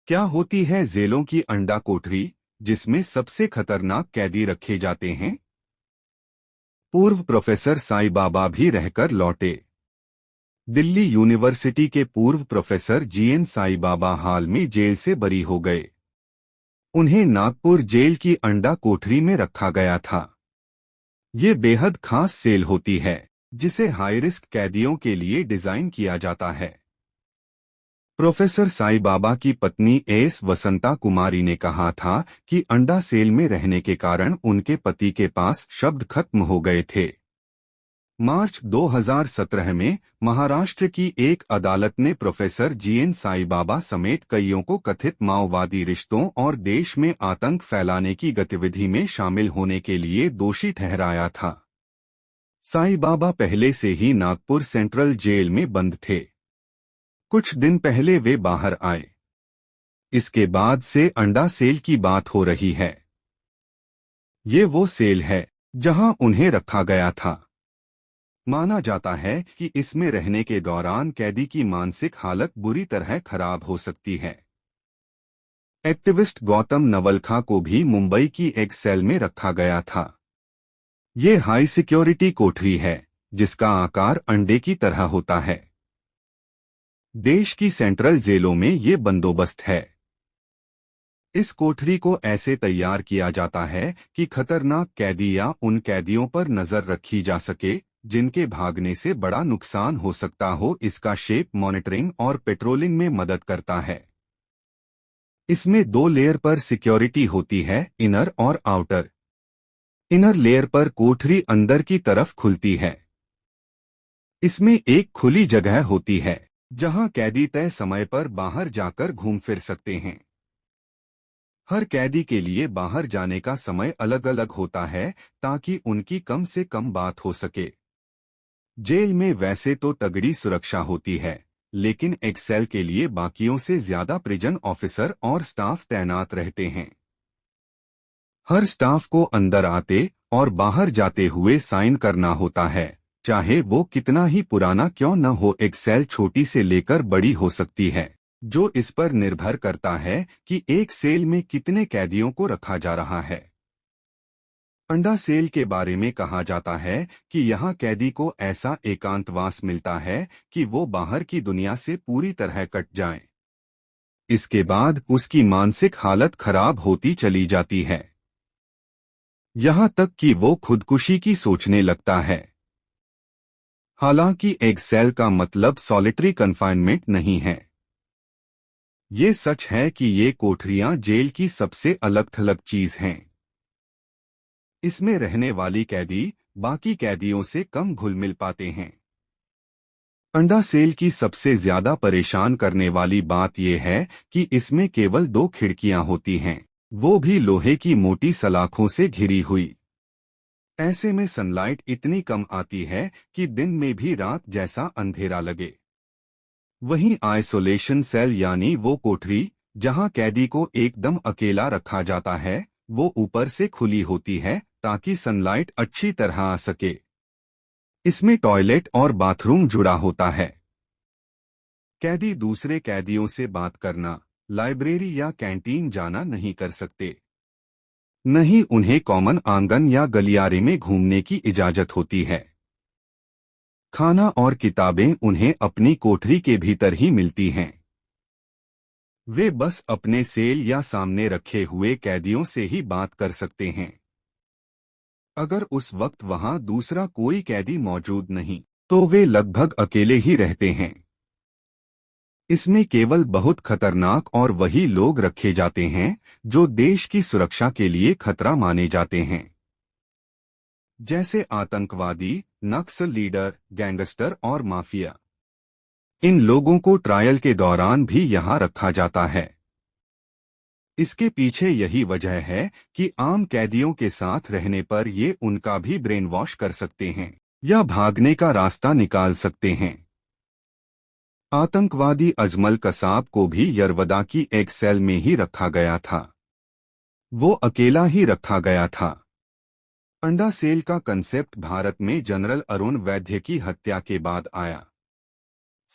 क्या होती है जेलों की अंडा कोठरी, जिसमें सबसे खतरनाक कैदी रखे जाते हैं? पूर्व प्रोफेसर साईं बाबा भी रहकर लौटे। दिल्ली यूनिवर्सिटी के पूर्व प्रोफेसर जीएन साईं बाबा हाल में जेल से बरी हो गए। उन्हें नागपुर जेल की अंडा कोठरी में रखा गया था। ये बेहद खास सेल होती है, जिसे हाई रिस्क कैदियों के लिए डिजाइन किया जाता है। प्रोफेसर साईं बाबा की पत्नी एस वसंता कुमारी ने कहा था कि अंडा सेल में रहने के कारण उनके पति के पास शब्द खत्म हो गए थे। मार्च 2017 में महाराष्ट्र की एक अदालत ने प्रोफेसर जीएन साईं बाबा समेत कईयों को कथित माओवादी रिश्तों और देश में आतंक फैलाने की गतिविधि में शामिल होने के लिए दोषी ठहराया था। साईं बाबा पहले से ही नागपुर सेंट्रल जेल में बंद थे। कुछ दिन पहले वे बाहर आए। इसके बाद से अंडा सेल की बात हो रही है। ये वो सेल है जहां उन्हें रखा गया था। माना जाता है कि इसमें रहने के दौरान कैदी की मानसिक हालत बुरी तरह खराब हो सकती है। एक्टिविस्ट गौतम नवलखा को भी मुंबई की एक सेल में रखा गया था। ये हाई सिक्योरिटी कोठरी है, जिसका आकार अंडे की तरह होता है। देश की सेंट्रल जेलों में ये बंदोबस्त है। इस कोठरी को ऐसे तैयार किया जाता है कि खतरनाक कैदी या उन कैदियों पर नजर रखी जा सके जिनके भागने से बड़ा नुकसान हो सकता हो। इसका शेप मॉनिटरिंग और पेट्रोलिंग में मदद करता है। इसमें 2 लेयर पर सिक्योरिटी होती है, इनर और आउटर। इनर लेयर पर कोठरी अंदर की तरफ खुलती है। इसमें एक खुली जगह होती है जहां कैदी तय समय पर बाहर जाकर घूम फिर सकते हैं। हर कैदी के लिए बाहर जाने का समय अलग अलग होता है ताकि उनकी कम से कम बात हो सके। जेल में वैसे तो तगड़ी सुरक्षा होती है, लेकिन एक सेल के लिए बाकियों से ज्यादा प्रिजन ऑफिसर और स्टाफ तैनात रहते हैं। हर स्टाफ को अंदर आते और बाहर जाते हुए साइन करना होता है, चाहे वो कितना ही पुराना क्यों न हो। एक सेल छोटी से लेकर बड़ी हो सकती है, जो इस पर निर्भर करता है कि एक सेल में कितने कैदियों को रखा जा रहा है। अंडा सेल के बारे में कहा जाता है कि यहाँ कैदी को ऐसा एकांतवास मिलता है कि वो बाहर की दुनिया से पूरी तरह कट जाए। इसके बाद उसकी मानसिक हालत खराब होती चली जाती है, यहाँ तक कि वो खुदकुशी की सोचने लगता है। हालांकि एक सेल का मतलब सॉलिटरी कन्फाइनमेंट नहीं है। ये सच है कि ये कोठरियां जेल की सबसे अलग थलग चीज हैं। इसमें रहने वाली कैदी बाकी कैदियों से कम घुल मिल पाते हैं। अंडा सेल की सबसे ज्यादा परेशान करने वाली बात यह है कि इसमें केवल 2 खिड़कियां होती हैं, वो भी लोहे की मोटी सलाखों से घिरी हुई। ऐसे में सनलाइट इतनी कम आती है कि दिन में भी रात जैसा अंधेरा लगे। वहीं आइसोलेशन सेल यानी वो कोठरी जहां कैदी को एकदम अकेला रखा जाता है, वो ऊपर से खुली होती है ताकि सनलाइट अच्छी तरह आ सके। इसमें टॉयलेट और बाथरूम जुड़ा होता है। कैदी दूसरे कैदियों से बात करना, लाइब्रेरी या कैंटीन जाना नहीं कर सकते। नहीं उन्हें कॉमन आंगन या गलियारे में घूमने की इजाजत होती है। खाना और किताबें उन्हें अपनी कोठरी के भीतर ही मिलती हैं। वे बस अपने सेल या सामने रखे हुए कैदियों से ही बात कर सकते हैं। अगर उस वक्त वहां दूसरा कोई कैदी मौजूद नहीं, तो वे लगभग अकेले ही रहते हैं। इसमें केवल बहुत खतरनाक और वही लोग रखे जाते हैं जो देश की सुरक्षा के लिए खतरा माने जाते हैं, जैसे आतंकवादी, नक्सल लीडर, गैंगस्टर और माफिया। इन लोगों को ट्रायल के दौरान भी यहां रखा जाता है। इसके पीछे यही वजह है कि आम कैदियों के साथ रहने पर ये उनका भी ब्रेन वॉश कर सकते हैं या भागने का रास्ता निकाल सकते हैं। आतंकवादी अजमल कसाब को भी यरवदा की एक सेल में ही रखा गया था। वो अकेला ही रखा गया था। अंडा सेल का कंसेप्ट भारत में जनरल अरुण वैद्य की हत्या के बाद आया।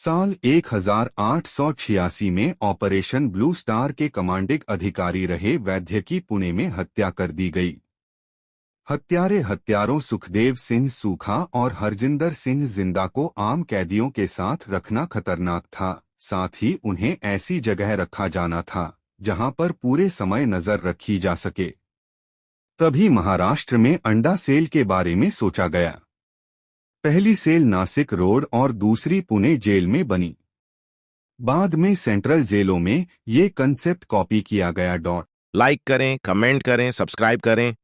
साल 1886 में ऑपरेशन ब्लू स्टार के कमांडिंग अधिकारी रहे वैद्य की पुणे में हत्या कर दी गई। हत्यारों सुखदेव सिंह सूखा और हरजिंदर सिंह जिंदा को आम कैदियों के साथ रखना खतरनाक था, साथ ही उन्हें ऐसी जगह रखा जाना था जहां पर पूरे समय नजर रखी जा सके। तभी महाराष्ट्र में अंडा सेल के बारे में सोचा गया। पहली सेल नासिक रोड और दूसरी पुणे जेल में बनी। बाद में सेंट्रल जेलों में ये कंसेप्ट कॉपी किया गया। लाइक करें, कमेंट करें, सब्सक्राइब करें